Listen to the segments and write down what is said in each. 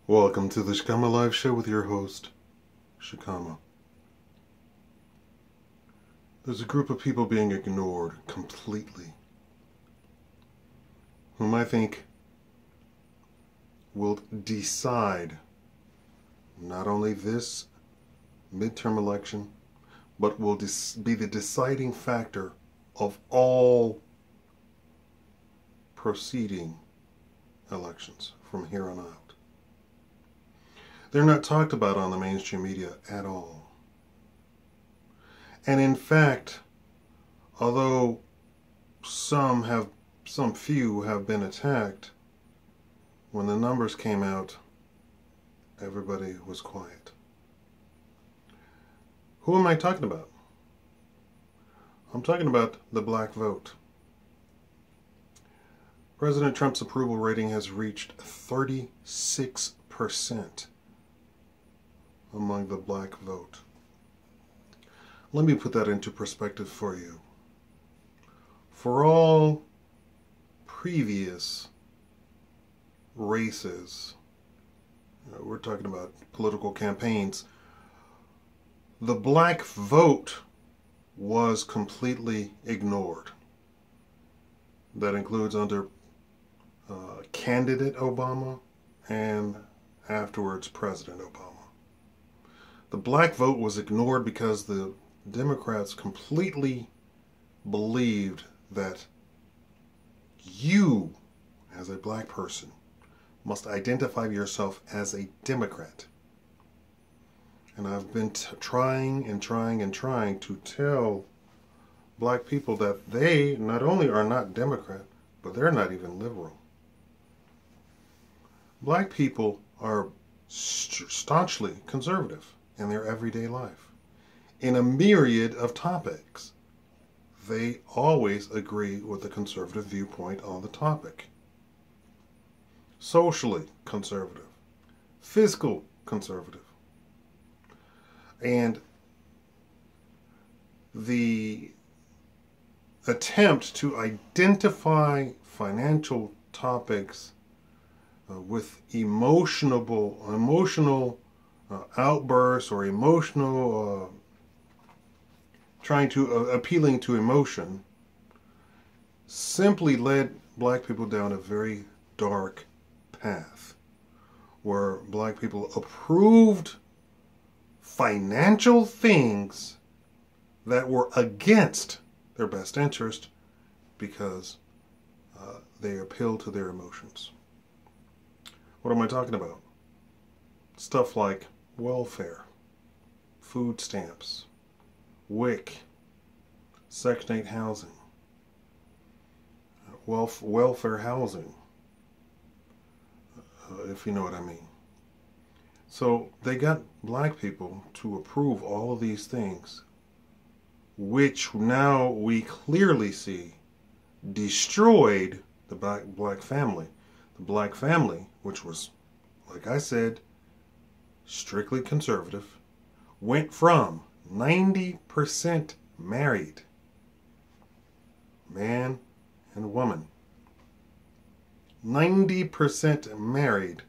Welcome to the Shakaama Live Show with your host, Shakaama. There's a group of people being ignored completely, whom I think will decide not only this midterm election, but will be the deciding factor of all proceeding elections from here on out. They're not talked about on the mainstream media at all. And in fact, although some few have been attacked, when the numbers came out, everybody was quiet. Who am I talking about? I'm talking about the black vote. President Trump's approval rating has reached 36% among the black vote. Let me put that into perspective for you. For all previous races, we're talking about political campaigns, the black vote was completely ignored. That includes under candidate Obama and afterwards President Obama. The black vote was ignored because the Democrats completely believed that you, as a black person, must identify yourself as a Democrat. And I've been trying to tell black people that they not only are not Democrat, but they're not even liberal. Black people are staunchly conservative in their everyday life. In a myriad of topics, they always agree with the conservative viewpoint on the topic. Socially conservative, fiscal conservative. And the attempt to identify financial topics with emotional outbursts or emotional appealing to emotion simply led black people down a very dark path where black people approved financial things that were against their best interest because they appealed to their emotions. What am I talking about? Stuff like welfare, food stamps, WIC, Section 8 housing, welfare housing, if you know what I mean. So they got black people to approve all of these things, which now we clearly see destroyed the black family. The black family, which was, like I said, strictly conservative, went from 90% married, man and woman, 90% married,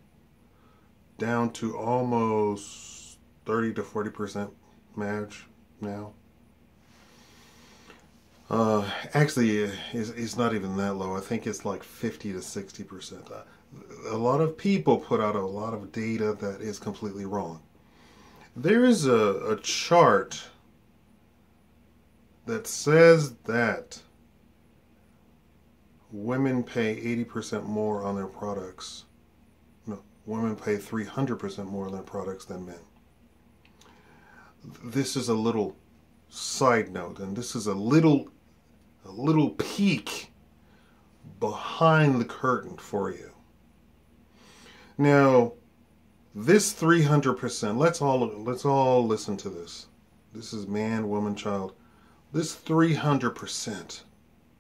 down to almost 30 to 40% marriage now. Actually, it's not even that low. I think it's like 50 to 60%. A lot of people put out a lot of data that is completely wrong. There is a chart that says that women pay 80% more on their products. No, women pay 300% more on their products than men. This is a little side note, and this is a little peek behind the curtain for you. Now, this 300%, let's all listen to this. This is man, woman, child. This 300%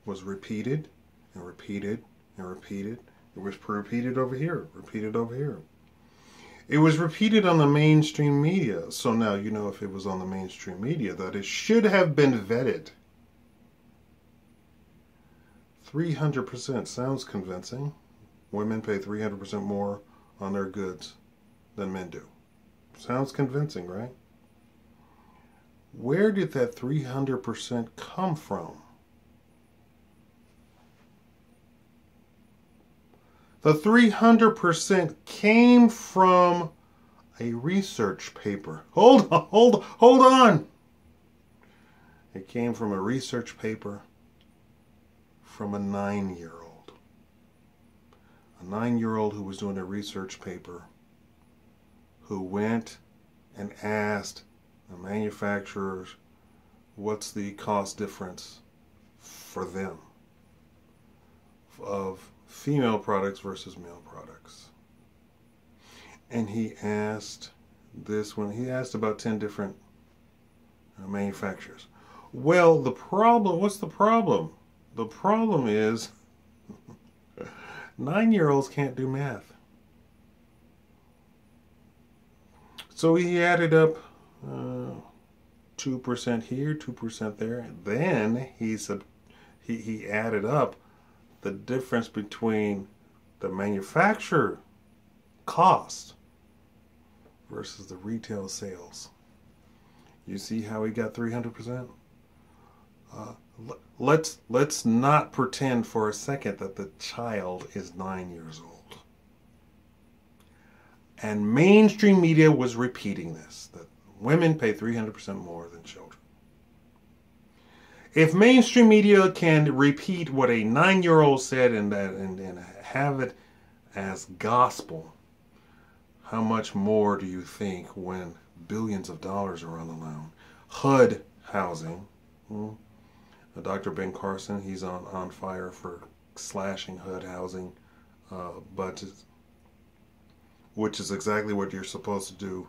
was repeated and repeated and repeated. It was repeated over here, repeated over here. It was repeated on the mainstream media. So now you know if it was on the mainstream media that it should have been vetted. 300% sounds convincing. Women pay 300% more on their goods than men do. Sounds convincing, right? Where did that 300% come from? The 300% came from a research paper. Hold on. It came from a research paper from a 9-year-old. A 9-year-old who was doing a research paper who went and asked the manufacturers what's the cost difference for them of female products versus male products. And he asked this when he asked about 10 different manufacturers. Well, what's the problem? The problem is 9-year-olds can't do math. So he added up 2% here, 2% there. And then he added up the difference between the manufacturer cost versus the retail sales. You see how he got 300%? Let's not pretend for a second that the child is 9 years old. And mainstream media was repeating this, that women pay 300% more than children. If mainstream media can repeat what a 9-year-old said and have it as gospel, how much more do you think when billions of dollars are on the line? HUD housing. Dr. Ben Carson, he's on fire for slashing HUD housing budgets, which is exactly what you're supposed to do,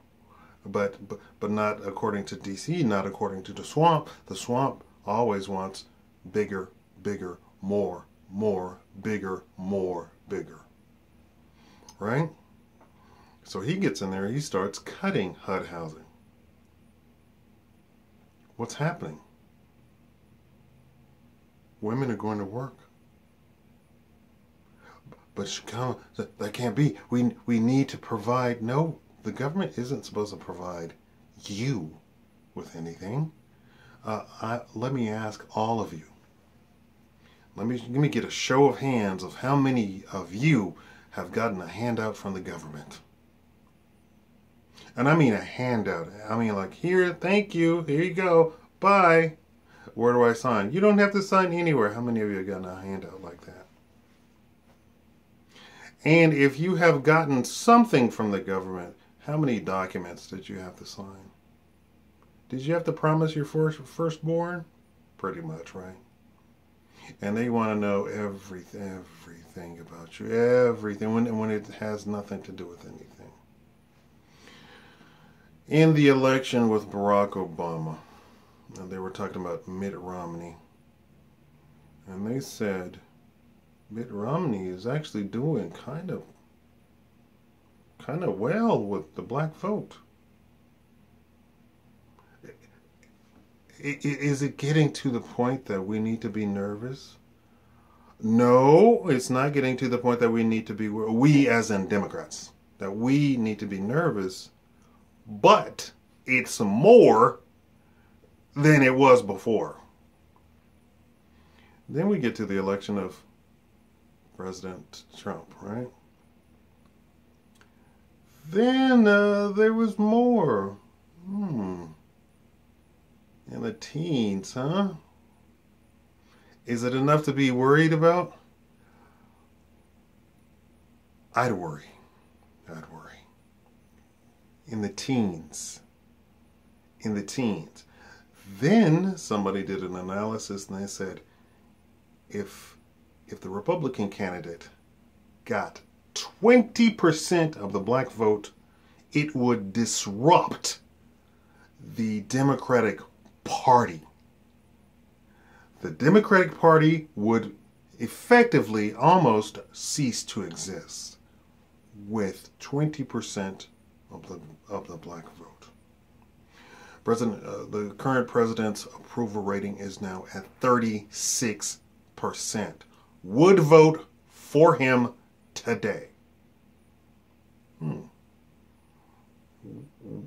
but not according to DC, not according to the swamp. The swamp always wants bigger, bigger, more, bigger, more, bigger. Right? So he gets in there, he starts cutting HUD housing. What's happening? Women are going to work. But Shakaama, that can't be. We need to provide. No, the government isn't supposed to provide you with anything. Let me ask all of you. Let me get a show of hands of how many of you have gotten a handout from the government. And I mean a handout. I mean like, here, thank you, here you go, bye. Where do I sign? You don't have to sign anywhere. How many of you have gotten a handout like that? And if you have gotten something from the government, how many documents did you have to sign? Did you have to promise your firstborn? Pretty much, right? And they want to know everything about you, everything, when it has nothing to do with anything. In the election with Barack Obama, and they were talking about Mitt Romney, and they said Mitt Romney is actually doing kind of well with the black vote. Is it getting to the point that we need to be nervous? No, it's not getting to the point that we need to be, we as in Democrats, that we need to be nervous, but it's more than it was before. Then we get to the election of President Trump, right? Then there was more. In the teens, huh? Is it enough to be worried about? I'd worry. In the teens. Then somebody did an analysis and they said, if the Republican candidate got 20% of the black vote, it would disrupt the Democratic Party. The Democratic Party would effectively almost cease to exist with 20% of the black vote. The current president's approval rating is now at 36%. Would vote for him today.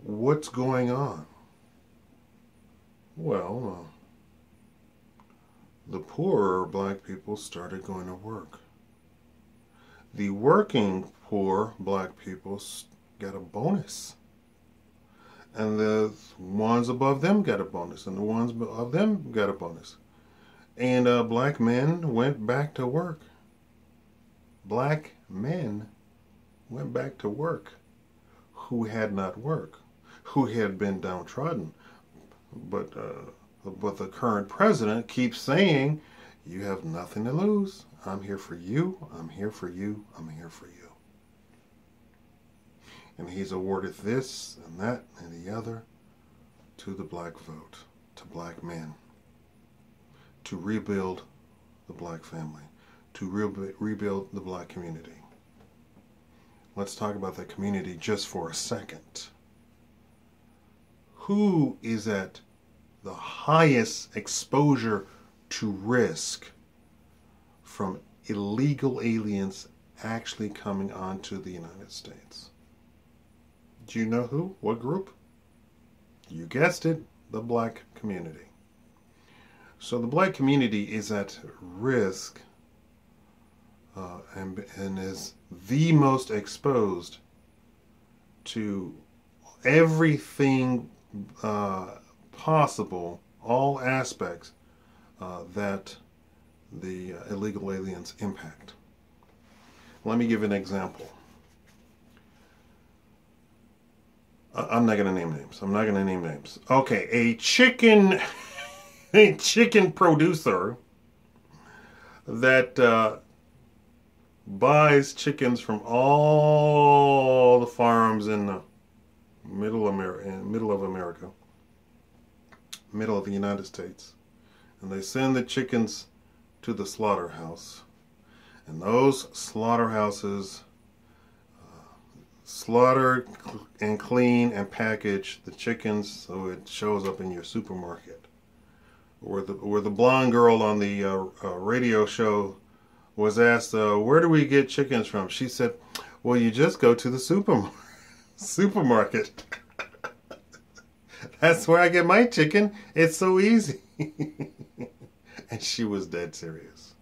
what's going on? Well, the poorer black people started going to work. The working poor black people got a bonus. And the ones above them got a bonus. And the ones above them got a bonus. And black men went back to work. Black men went back to work who had not worked, who had been downtrodden. But the current president keeps saying, you have nothing to lose. I'm here for you. I'm here for you. I'm here for you. And he's awarded this and that and the other to the black vote, to black men, to rebuild the black family, to rebuild the black community. Let's talk about that community just for a second. Who is at the highest exposure to risk from illegal aliens actually coming onto the United States? Do you know who? What group? You guessed it, the black community. So the black community is at risk and is the most exposed to everything possible, all aspects that the illegal aliens impact. Let me give an example. I'm not going to name names. Okay, a chicken producer that buys chickens from all the farms in the middle of America, middle of the United States, and they send the chickens to the slaughterhouse, and those slaughterhouses slaughter and clean and package the chickens so it shows up in your supermarket. Where the blonde girl on the radio show was asked, where do we get chickens from? She said, well, you just go to the supermarket. That's where I get my chicken. It's so easy. And she was dead serious.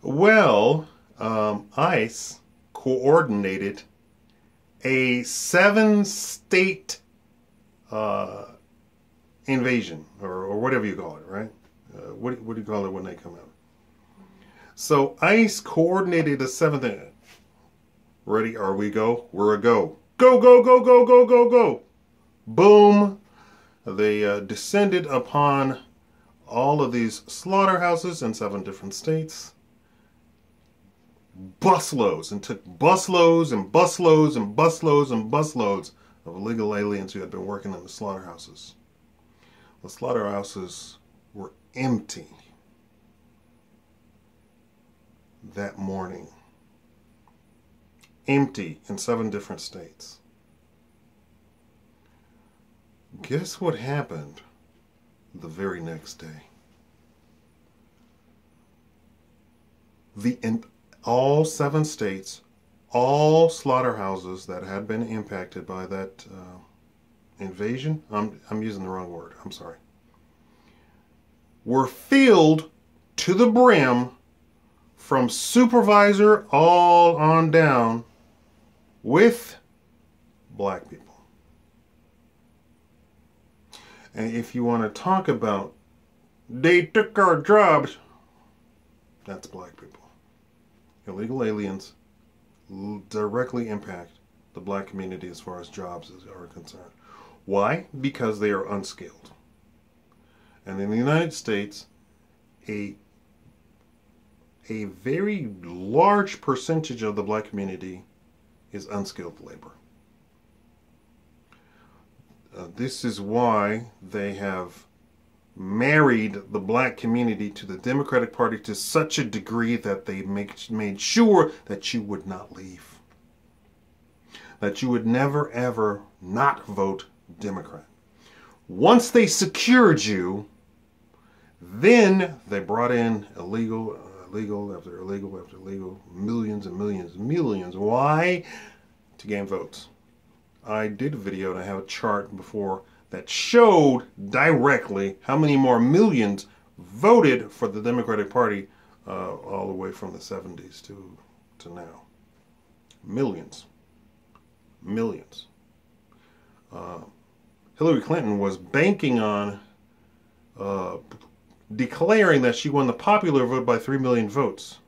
Well, ICE coordinated a 7-state invasion, or whatever you call it, right? What do you call it when they come out? So ICE coordinated a 7th. Ready? Are we go? We're a go. Go, go, go, go, go, go, go. Boom. They descended upon all of these slaughterhouses in 7 different states. Busloads, and took busloads and busloads and busloads and busloads of illegal aliens who had been working in the slaughterhouses. The slaughterhouses were empty that morning. Empty in 7 different states. Guess what happened the very next day? All 7 states, all slaughterhouses that had been impacted by that invasion, I'm using the wrong word, I'm sorry, were filled to the brim from supervisor all on down with black people. And if you want to talk about they took our jobs, that's black people. Illegal aliens directly impact the black community as far as jobs are concerned. Why? Because they are unskilled. And in the United States, a very large percentage of the black community is unskilled labor. This is why they have married the black community to the Democratic Party to such a degree that they made sure that you would not leave. That you would never ever not vote Democrat. Once they secured you, then they brought in illegal after illegal after illegal, millions and millions and millions. Why? To gain votes. I did a video and I have a chart before that showed directly how many more millions voted for the Democratic Party all the way from the 70s to now. Millions. Millions. Hillary Clinton was banking on declaring that she won the popular vote by 3 million votes.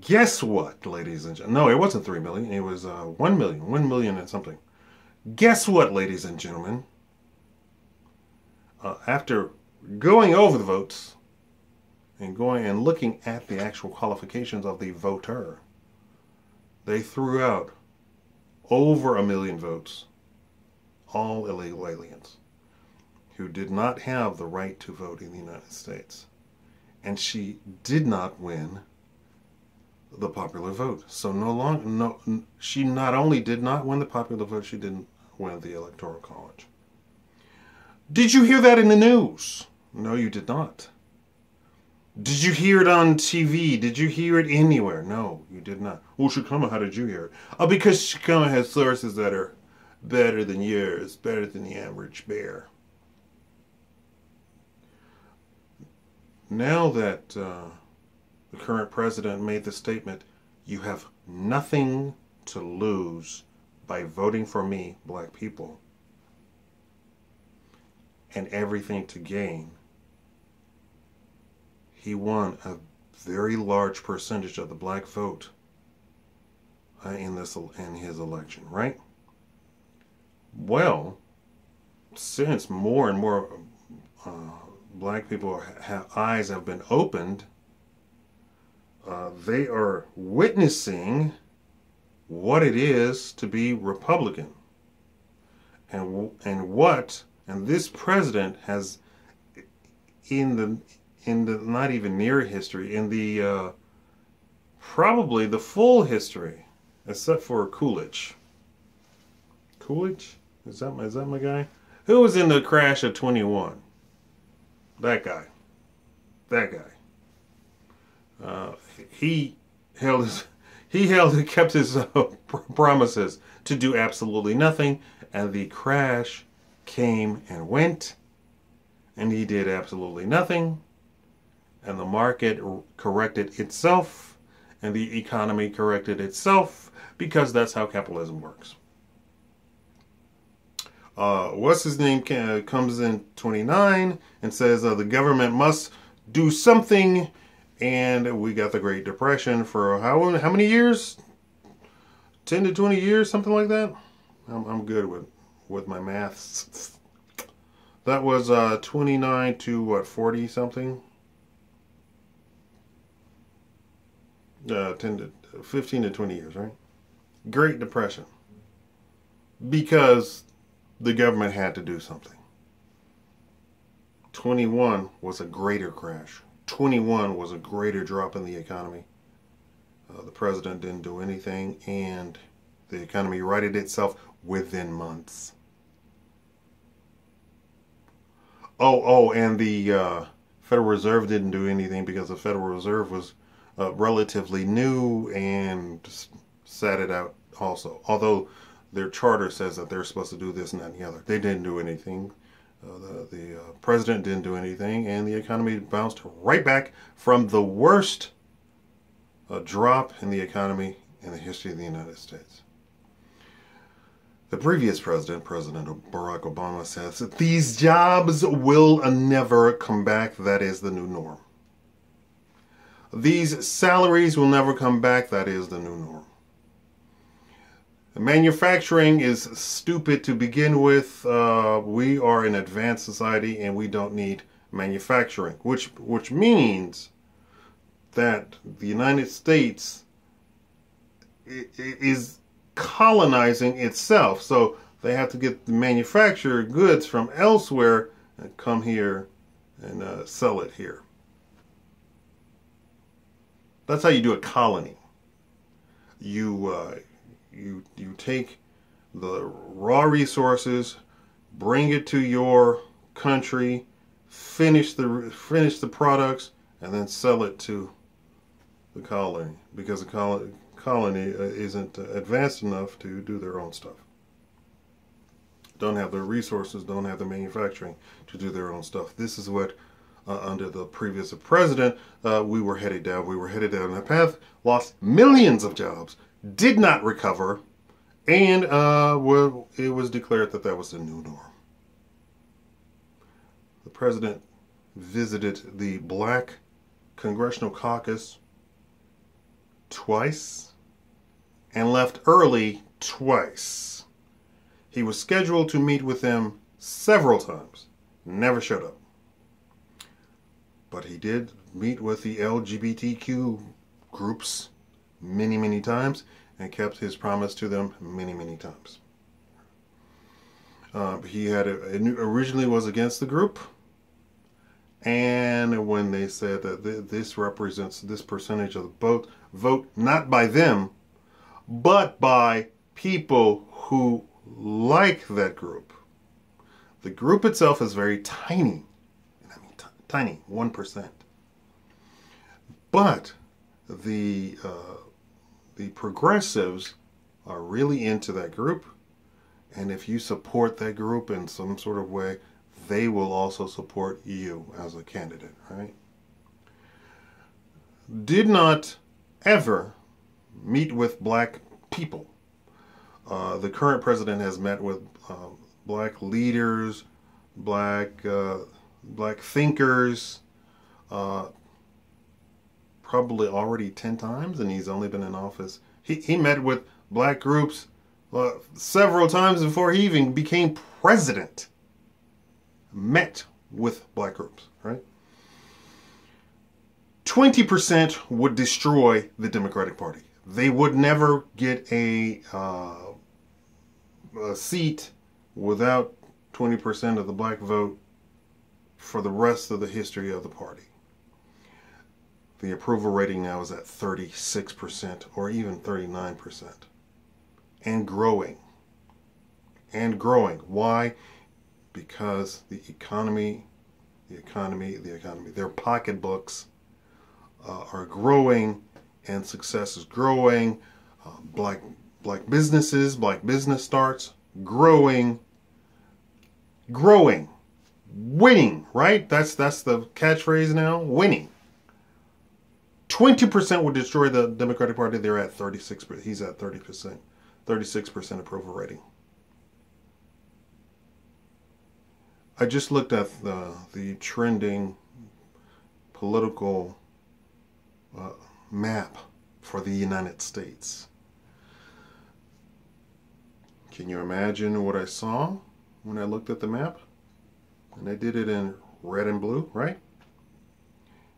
Guess what, ladies and gentlemen? No, it wasn't 3 million. It was 1 million. 1 million and something. Guess what, ladies and gentlemen? After going over the votes and going and looking at the actual qualifications of the voter, they threw out over 1 million votes, all illegal aliens who did not have the right to vote in the United States. And she did not win the popular vote. So she not only did not win the popular vote, she didn't win the Electoral College. Did you hear that in the news? No, you did not. Did you hear it on TV? Did you hear it anywhere? No, you did not. Well, Shakaama, how did you hear it? Oh, because Shakaama has sources that are better than yours, better than the average bear. Now that the current president made the statement, you have nothing to lose by voting for me, black people, and everything to gain. He won a very large percentage of the black vote in his election, right? Well, since more and more black people eyes have been opened, they are witnessing what it is to be Republican, and this president has in the not even near history, in the probably the full history, except for Coolidge. Coolidge? Is that my guy? Who was in the crash of 21? That guy. That guy. He kept his promises to do absolutely nothing, and the crash came and went, and he did absolutely nothing, and the market corrected itself, and the economy corrected itself, because that's how capitalism works. What's his name comes in 29 and says the government must do something, and we got the Great Depression for how many years? 10 to 20 years, something like that. I'm good with my maths. That was 29 to what, 40 something? 15 to 20 years, right? Great Depression. Because the government had to do something. 21 was a greater crash. 21 was a greater drop in the economy. The president didn't do anything, and the economy righted itself within months. And the Federal Reserve didn't do anything because the Federal Reserve was relatively new and sat it out also. Although their charter says that they're supposed to do this and that and the other. They didn't do anything. The president didn't do anything, and the economy bounced right back from the worst drop in the economy in the history of the United States. The previous president, President Barack Obama, says that these jobs will never come back. That is the new norm. These salaries will never come back. That is the new norm. Manufacturing is stupid to begin with. We are an advanced society and we don't need manufacturing, which means that the United States is colonizing itself. So they have to get the manufactured goods from elsewhere and come here and sell it here. That's how you do a colony. You take the raw resources, bring it to your country, finish the products, and then sell it to the colony, because the colony isn't advanced enough to do their own stuff. don't have the resources, don't have the manufacturing to do their own stuff. This is what, under the previous president, we were headed down. We were headed down that path, lost millions of jobs, did not recover, and well, it was declared that that was the new norm. The president visited the Black Congressional Caucus twice and left early twice. He was scheduled to meet with them several times, never showed up. But he did meet with the LGBTQ groups many, many times and kept his promise to them many, many times. He had originally was against the group, and when they said that this represents this percentage of the vote not by them, but by people who like that group. The group itself is very tiny. I mean, tiny, 1%. But the progressives are really into that group, and if you support that group in some sort of way, they will also support you as a candidate, right? Did not ever meet with black people. The current president has met with black leaders, black thinkers, probably already 10 times, and he's only been in office. He met with black groups several times before he even became president. Met with black groups, right? 20% would destroy the Democratic Party. They would never get a seat without 20% of the black vote for the rest of the history of the party. The approval rating now is at 36% or even 39%. And growing. And growing. Why? Because the economy, their pocketbooks are growing, and success is growing. Black businesses, black business starts growing, winning. Right? That's the catchphrase now. Winning. 20% would destroy the Democratic Party. They're at 36%. He's at 30%, 36% approval rating. I just looked at the trending political map for the United States. Can you imagine what I saw when I looked at the map? And I did it in red and blue, right?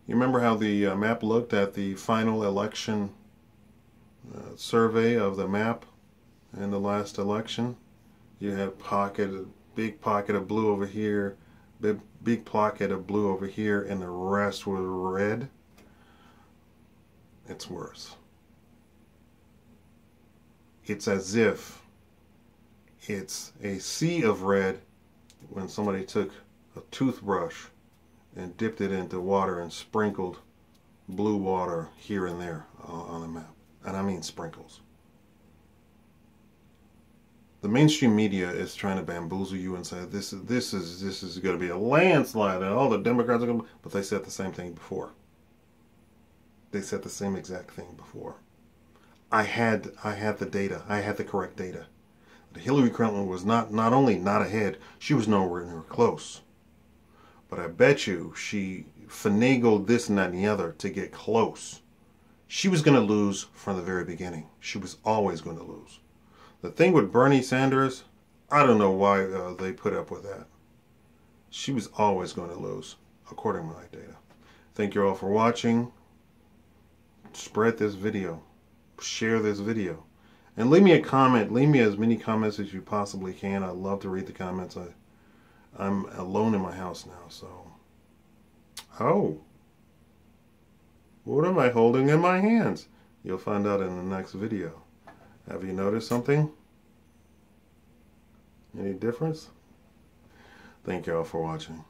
You remember how the map looked at the final election survey of the map in the last election? You had big pocket of blue over here, big pocket of blue over here, and the rest was red. It's worse. It's as if it's a sea of red when somebody took a toothbrush and dipped it into water and sprinkled blue water here and there on the map. And I mean sprinkles. The mainstream media is trying to bamboozle you and say this is going to be a landslide and all the Democrats are going to, but they said the same thing before. They said the same exact thing before. I had the data. I had the correct data. Hillary Clinton was not only not ahead, she was nowhere near close. But I bet you she finagled this and that and the other to get close. She was going to lose from the very beginning. She was always going to lose. The thing with Bernie Sanders, I don't know why they put up with that. She was always going to lose, according to my data. Thank you all for watching. Spread this video. Share this video. And leave me a comment. Leave me as many comments as you possibly can. I'd love to read the comments. I'm alone in my house now, so. Oh. What am I holding in my hands? You'll find out in the next video. Have you noticed something? Any difference? Thank you all for watching.